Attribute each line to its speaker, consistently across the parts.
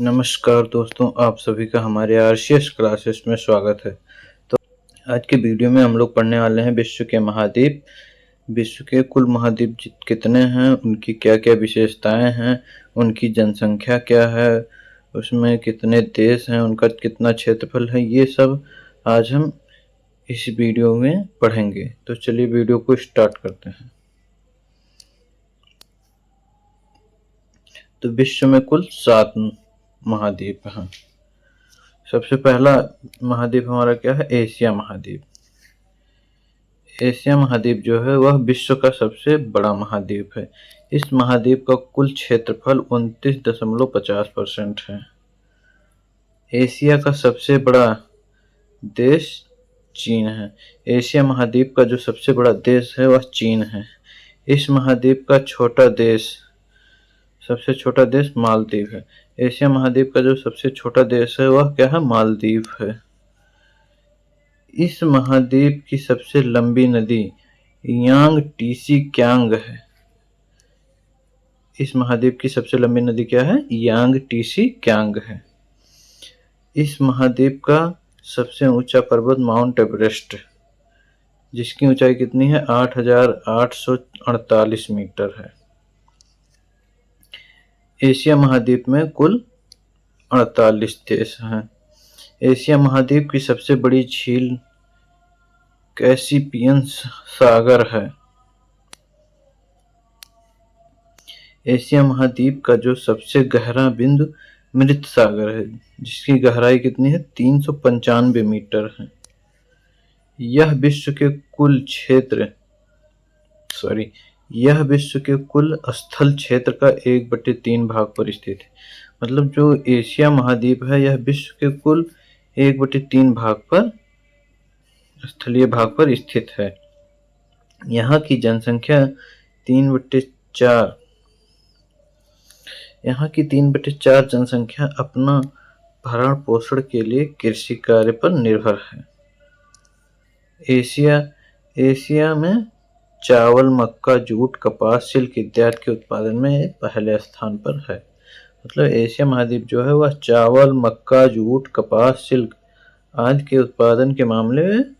Speaker 1: नमस्कार दोस्तों, आप सभी का हमारे आरसीएस क्लासेस में स्वागत है। तो आज के वीडियो में हम लोग पढ़ने वाले हैं विश्व के महाद्वीप। विश्व के कुल महाद्वीप कितने हैं, उनकी क्या क्या विशेषताएं हैं, उनकी जनसंख्या क्या है, उसमें कितने देश हैं, उनका कितना क्षेत्रफल है, ये सब आज हम इस वीडियो में पढ़ेंगे। तो चलिए वीडियो को स्टार्ट करते हैं। तो विश्व में कुल 7 महाद्वीप हैं। सबसे पहला महाद्वीप हमारा क्या है? एशिया महाद्वीप। एशिया महाद्वीप जो है वह विश्व का सबसे बड़ा महाद्वीप है। इस महाद्वीप का कुल क्षेत्रफल 29.50% है। एशिया का सबसे बड़ा देश चीन है। एशिया महाद्वीप का जो सबसे बड़ा देश है वह चीन है। इस महाद्वीप का सबसे छोटा देश मालदीव है। एशिया महाद्वीप का जो सबसे छोटा देश है वह क्या है? मालदीव है। इस महाद्वीप की सबसे लंबी नदी यांगटीसी क्यांग है। इस महाद्वीप की सबसे लंबी नदी क्या है? यांगटीसी क्यांग है। इस महाद्वीप का सबसे ऊंचा पर्वत माउंट एवरेस्ट, जिसकी ऊंचाई कितनी है? 8,848 मीटर है। एशिया महाद्वीप में कुल 48 देश हैं। एशिया महाद्वीप की सबसे बड़ी झील कैस्पियन सागर है। एशिया महाद्वीप का जो सबसे गहरा बिंदु मृत सागर है, जिसकी गहराई कितनी है? 395 मीटर है। यह विश्व के कुल स्थल क्षेत्र का 1/3 भाग पर स्थित है। मतलब जो एशिया महाद्वीप है यह विश्व के कुल 1/3 स्थलीय भाग पर स्थित है। यहाँ की जनसंख्या 3/4 जनसंख्या अपना भरण पोषण के लिए कृषि कार्य पर निर्भर है। एशिया में चावल, मक्का, जूट, कपास, सिल्क इत्यादि के उत्पादन में पहले स्थान पर है। मतलब एशिया महाद्वीप जो है वह चावल, मक्का, जूट, कपास, सिल्क आदि के उत्पादन के मामले में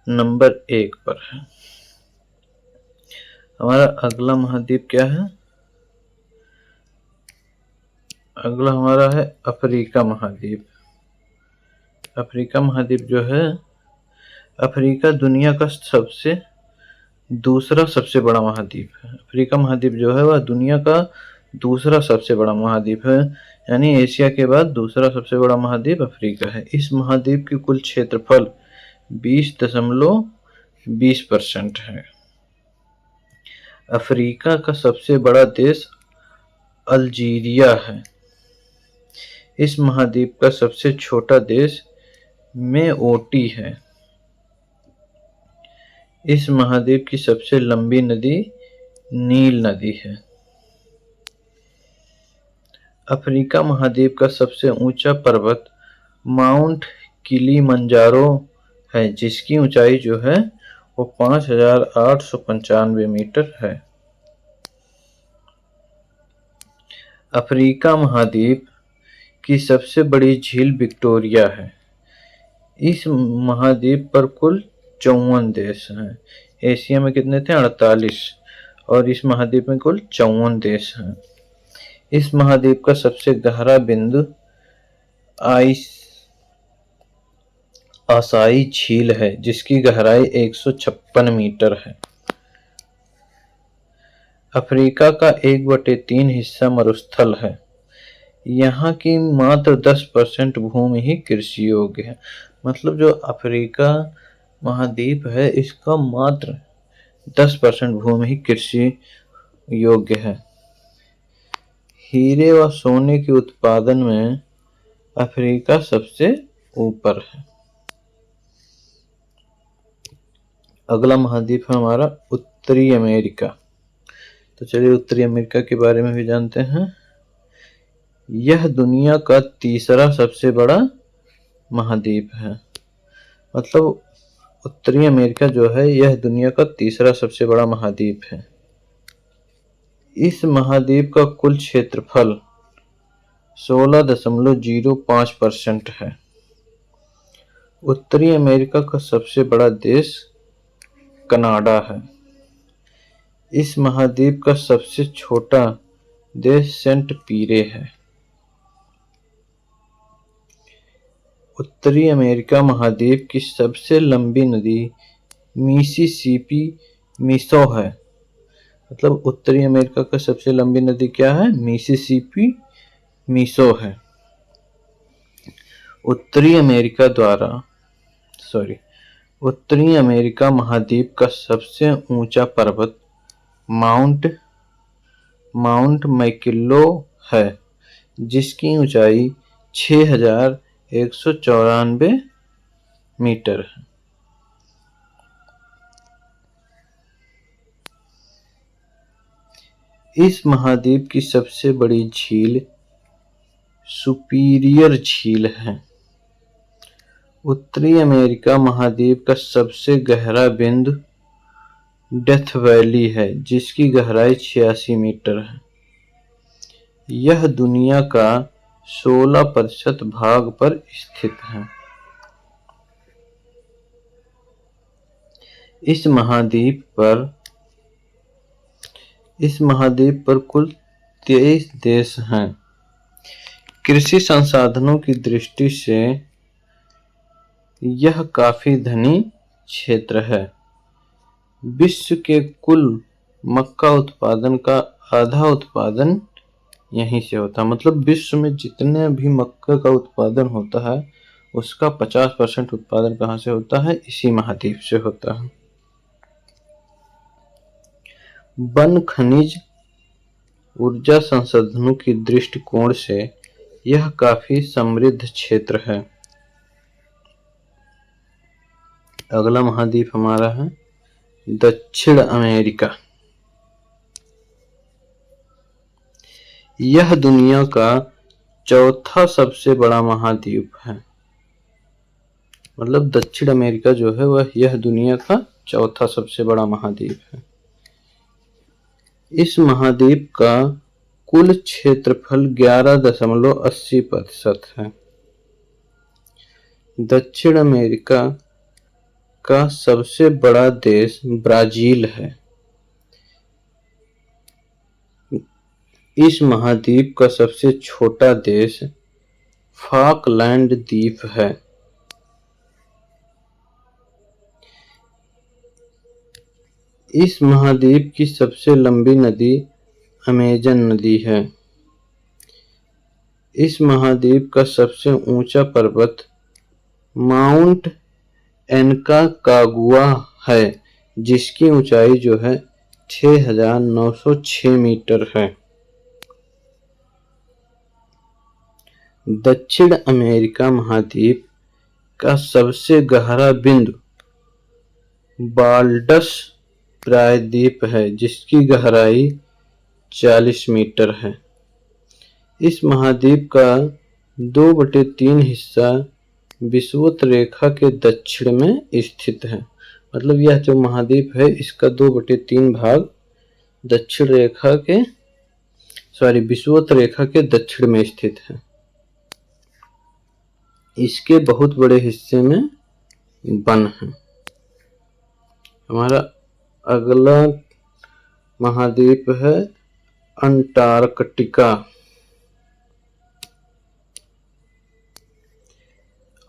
Speaker 1: नंबर 1 पर है। हमारा अगला महाद्वीप क्या है? अगला हमारा है अफ्रीका महाद्वीप। अफ्रीका महाद्वीप जो है, अफ्रीका दुनिया का दूसरा सबसे बड़ा महाद्वीप है। अफ्रीका महाद्वीप जो है वह दुनिया का दूसरा सबसे बड़ा महाद्वीप है, यानी एशिया के बाद दूसरा सबसे बड़ा महाद्वीप अफ्रीका है। इस महाद्वीप की कुल क्षेत्रफल 20.20% है। अफ्रीका का सबसे बड़ा देश अल्जीरिया है। इस महाद्वीप का सबसे छोटा देश मेओटी है। इस महाद्वीप की सबसे लंबी नदी नील नदी है। अफ्रीका महाद्वीप का सबसे ऊंचा पर्वत माउंट किलिमंजारो है, जिसकी ऊंचाई जो है वो 5,895 मीटर है। अफ्रीका महाद्वीप की सबसे बड़ी झील विक्टोरिया है। इस महाद्वीप पर कुल 54 देश हैं। एशिया में कितने थे? 48, और इस महाद्वीप में कुल 54 देश हैं। इस महाद्वीप का सबसे गहरा बिंदु आसाई झील है, जिसकी गहराई 156 मीटर है। अफ्रीका का 1/3 हिस्सा मरुस्थल है। यहाँ की मात्र 10% भूमि ही कृषि योग्य है। मतलब जो अफ्रीका महाद्वीप है इसका मात्र 10% भूमि ही कृषि योग्य है। हीरे व सोने के उत्पादन में अफ्रीका सबसे ऊपर है। अगला महाद्वीप है हमारा उत्तरी अमेरिका। तो चलिए उत्तरी अमेरिका के बारे में भी जानते हैं। यह दुनिया का तीसरा सबसे बड़ा महाद्वीप है। मतलब उत्तरी अमेरिका जो है यह दुनिया का तीसरा सबसे बड़ा महाद्वीप है। इस महाद्वीप का कुल क्षेत्रफल 16.05% है। उत्तरी अमेरिका का सबसे बड़ा देश कनाडा है। इस महाद्वीप का सबसे छोटा देश सेंट पीरे है। उत्तरी अमेरिका महाद्वीप की सबसे लंबी नदी मिसिसिपी मिसो है। मतलब उत्तरी अमेरिका का सबसे लंबी नदी क्या है? मिसिसिपी मिसो है। उत्तरी अमेरिका महाद्वीप का सबसे ऊंचा पर्वत माउंट मैकिलो है, जिसकी ऊंचाई 6194 मीटर है। इस महाद्वीप की सबसे बड़ी झील सुपीरियर झील है। उत्तरी अमेरिका महाद्वीप का सबसे गहरा बिंदु डेथ वैली है, जिसकी गहराई 86 मीटर है। यह दुनिया का 16% भाग पर स्थित है। इस महाद्वीप पर कुल 23 देश हैं। कृषि संसाधनों की दृष्टि से यह काफी धनी क्षेत्र है। विश्व के कुल मक्का उत्पादन का आधा उत्पादन यहीं से होता है। मतलब विश्व में जितने भी मक्का का उत्पादन होता है उसका 50% उत्पादन कहाँ से होता है? इसी महाद्वीप से होता है। वन, खनिज, ऊर्जा संसाधनों की दृष्टिकोण से यह काफी समृद्ध क्षेत्र है। अगला महाद्वीप हमारा है दक्षिण अमेरिका। यह दुनिया का चौथा सबसे बड़ा महाद्वीप है। मतलब दक्षिण अमेरिका जो है वह यह दुनिया का चौथा सबसे बड़ा महाद्वीप है। इस महाद्वीप का कुल क्षेत्रफल 11.80% है। दक्षिण अमेरिका का सबसे बड़ा देश ब्राजील है। इस महाद्वीप का सबसे छोटा देश फॉकलैंड द्वीप है। इस महाद्वीप की सबसे लंबी नदी अमेजन नदी है। इस महाद्वीप का सबसे ऊंचा पर्वत माउंट एनकाकागुआ है, जिसकी ऊंचाई जो है 6906 मीटर है। दक्षिण अमेरिका महाद्वीप का सबसे गहरा बिंदु बाल्डस प्रायद्वीप है, जिसकी गहराई 40 मीटर है। इस महाद्वीप का 2/3 हिस्सा विषुवत रेखा के दक्षिण में स्थित है। मतलब यह जो महाद्वीप है इसका 2/3 भाग विषुवत रेखा के दक्षिण में स्थित है। इसके बहुत बड़े हिस्से में वन है। हमारा अगला महाद्वीप है अंटार्कटिका।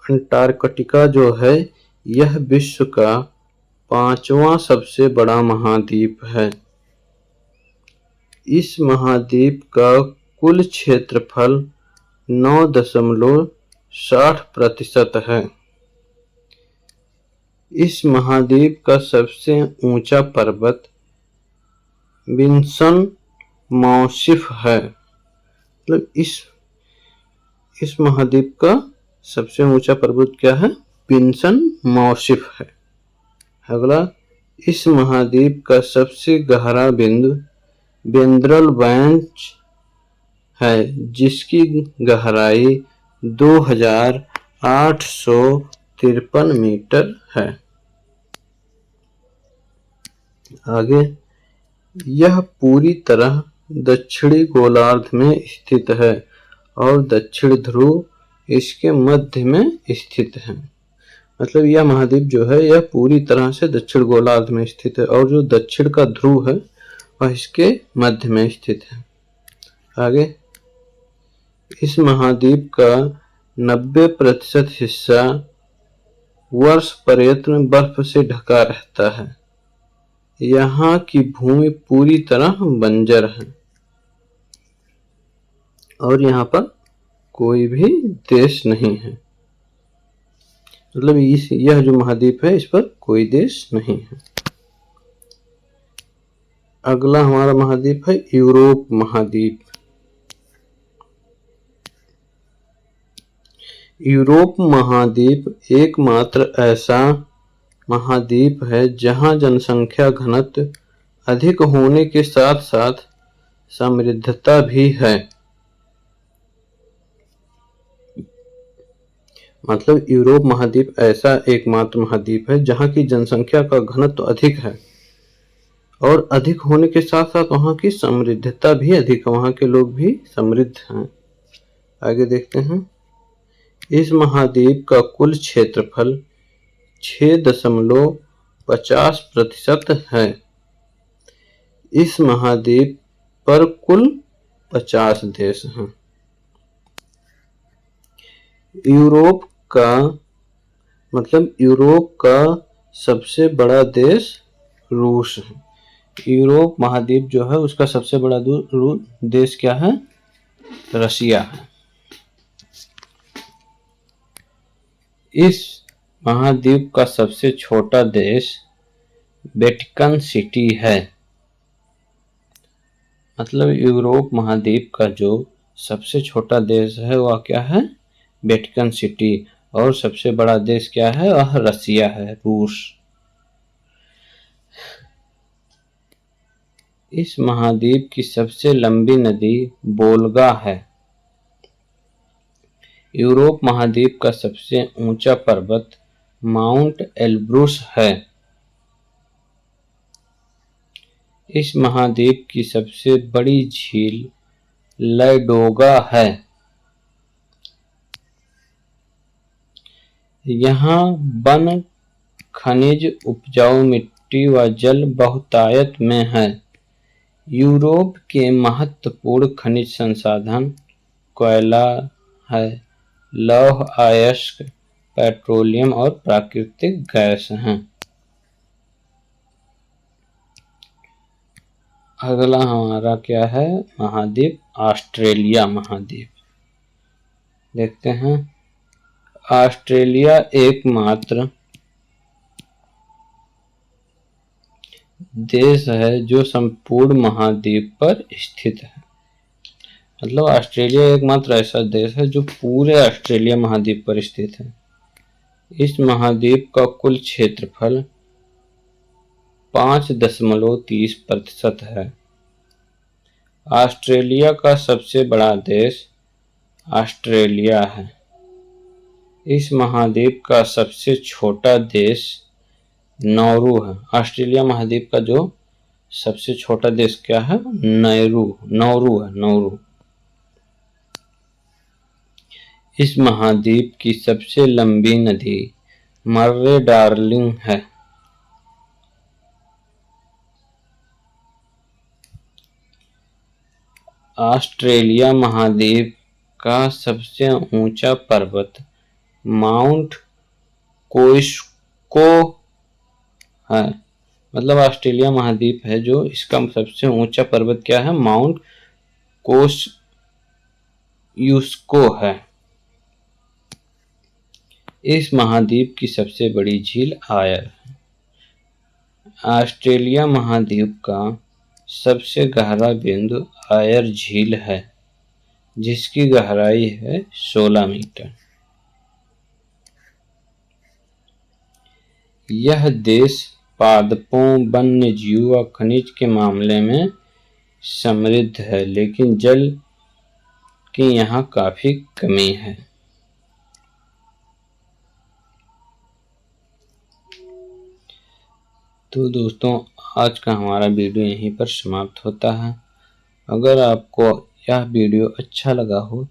Speaker 1: अंटार्कटिका जो है यह विश्व का 5वां सबसे बड़ा महाद्वीप है। इस महाद्वीप का कुल क्षेत्रफल 9.60% है। इस महाद्वीप का सबसे ऊंचा पर्वत विंसन मौसिफ है। मतलब इस महाद्वीप का सबसे ऊंचा पर्वत क्या है? विंसन मौसिफ है। अगला, इस महाद्वीप का सबसे गहरा बिंदु वेंद्रल बेंच है, जिसकी गहराई 2853 मीटर है। आगे, यह पूरी तरह दक्षिणी गोलार्ध में स्थित है
Speaker 2: और दक्षिण ध्रुव इसके मध्य में स्थित है। मतलब यह महाद्वीप जो है यह पूरी तरह से दक्षिण गोलार्ध में स्थित है और जो दक्षिण का ध्रुव है वह इसके मध्य में स्थित है। आगे, इस महाद्वीप का 90% हिस्सा वर्ष पर्यंत बर्फ से ढका रहता है। यहाँ की भूमि पूरी तरह बंजर है और यहाँ पर कोई भी देश नहीं है। मतलब यह जो महाद्वीप है इस पर कोई देश नहीं है। अगला हमारा महाद्वीप है यूरोप महाद्वीप। यूरोप महाद्वीप एकमात्र ऐसा महाद्वीप है जहां जनसंख्या घनत्व अधिक होने के साथ साथ समृद्धता भी है। मतलब यूरोप महाद्वीप ऐसा एकमात्र महाद्वीप है जहां की जनसंख्या का घनत्व अधिक है और अधिक होने के साथ साथ वहां की समृद्धता भी अधिक है, वहां के लोग भी समृद्ध हैं। आगे देखते हैं, इस महाद्वीप का कुल क्षेत्रफल 6.50% है। इस महाद्वीप पर कुल 50 देश हैं। यूरोप का सबसे बड़ा देश रूस है। यूरोप महाद्वीप जो है उसका सबसे बड़ा देश क्या है? रशिया है। इस महाद्वीप का सबसे छोटा देश वेटिकन सिटी है। मतलब यूरोप महाद्वीप का जो सबसे छोटा देश है वह क्या है? Vatican city. और सबसे बड़ा देश क्या है? वह रसिया है, रूस। इस महाद्वीप की सबसे लंबी नदी वोल्गा है। यूरोप महाद्वीप का सबसे ऊंचा पर्वत माउंट एल्ब्रुस है। इस महाद्वीप की सबसे बड़ी झील लैडोगा है। यहाँ वन, खनिज, उपजाऊ मिट्टी व जल बहुतायत में है। यूरोप के महत्वपूर्ण खनिज संसाधन कोयला है, लौह अयस्क, पेट्रोलियम और प्राकृतिक गैस हैं। अगला हमारा क्या है? महाद्वीप ऑस्ट्रेलिया महाद्वीप। देखते हैं, ऑस्ट्रेलिया एकमात्र देश है जो संपूर्ण महाद्वीप पर स्थित है। मतलब ऑस्ट्रेलिया एकमात्र ऐसा देश है जो पूरे ऑस्ट्रेलिया महाद्वीप पर स्थित है। इस महाद्वीप का कुल क्षेत्रफल 5.30% है। ऑस्ट्रेलिया का सबसे बड़ा देश ऑस्ट्रेलिया है। इस महाद्वीप का सबसे छोटा देश नौरू है। ऑस्ट्रेलिया महाद्वीप का जो सबसे छोटा देश क्या है? नौरू है, नौरू। इस महाद्वीप की सबसे लंबी नदी मर्रे डार्लिंग है। ऑस्ट्रेलिया महाद्वीप का सबसे ऊंचा पर्वत माउंट कोइस्को है। मतलब ऑस्ट्रेलिया महाद्वीप है जो इसका सबसे ऊंचा पर्वत क्या है? माउंट कोस्यूस्को है। इस महाद्वीप की सबसे बड़ी झील आयर है। ऑस्ट्रेलिया महाद्वीप का सबसे गहरा बिंदु आयर झील है जिसकी गहराई है 16 मीटर। यह देश पादपों, वन्य जीव व खनिज के मामले में समृद्ध है, लेकिन जल की यहाँ काफी कमी है। तो दोस्तों, आज का हमारा वीडियो यहीं पर समाप्त होता है। अगर आपको यह वीडियो अच्छा लगा हो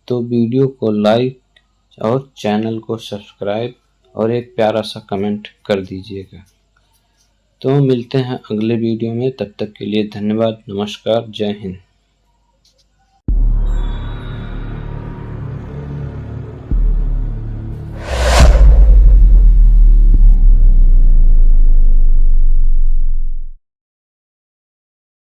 Speaker 2: तो वीडियो को लाइक और चैनल को सब्सक्राइब और एक प्यारा सा कमेंट कर दीजिएगा। तो मिलते हैं अगले वीडियो में, तब तक के लिए धन्यवाद, नमस्कार, जय हिंद।